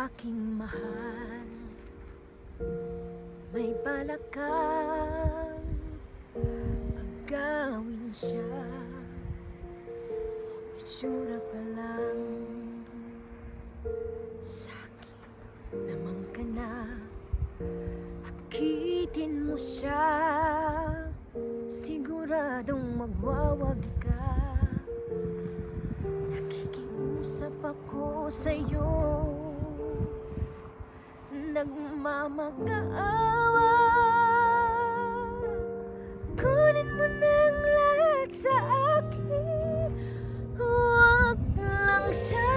aking mahal, may balak kang pagawin siya. Itsura pa lang sa'kin lamang ka na. Akitin mo siya, siguradong magwawagi ka. Nakikiusap ako sa'yo, nagmamakaawa. Kunin mo ng lahat sa akin, huwag lang siya.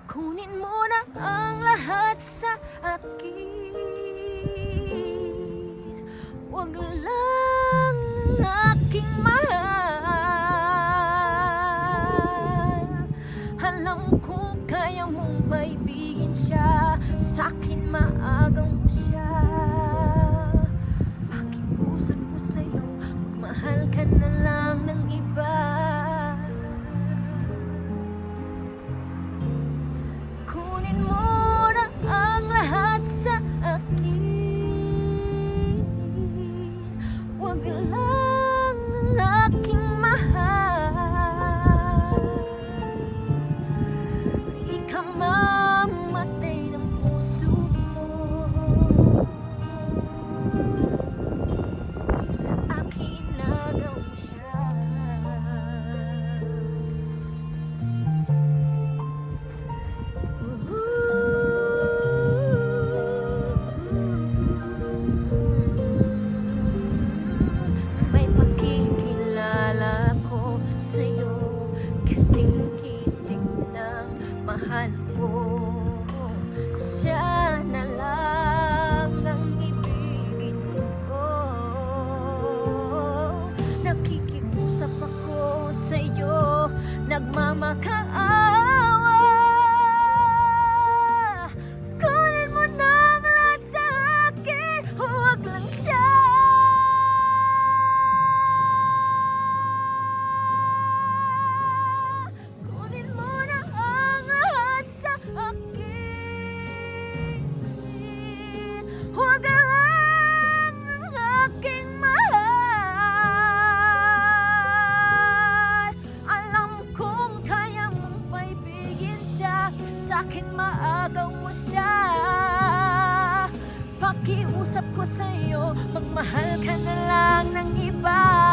Kunin mo na ang lahat sa akin, huwag lang aking mahal. Alam kong kaya mong maibigin siya, sa'kin maagang mo siya. Pakiusap ko sa'yo, magmahal ka na lang ng iba. Kunin mo na ang lahat sa akin, huwag lang aking mahal. Di ka mamatay ng puso ko kung sa akin nagaw mo siya. May pakikilala ko sa'yo, kasing kisig ng mahal ko. Siya na lang ang ibigin ko. Nakikiusap ako sa'yo, nagmamakaawa. Kunin mo na ang lahat sa akin, huwag lang siya. Kunin mo na ang lahat sa akin, huwag lang ang aking mahal. Alam kong kaya mong paibigin siya, sa'kin maagaw mo siya. Pakiusap ko sa'yo, magmahal ka na lang ng iba.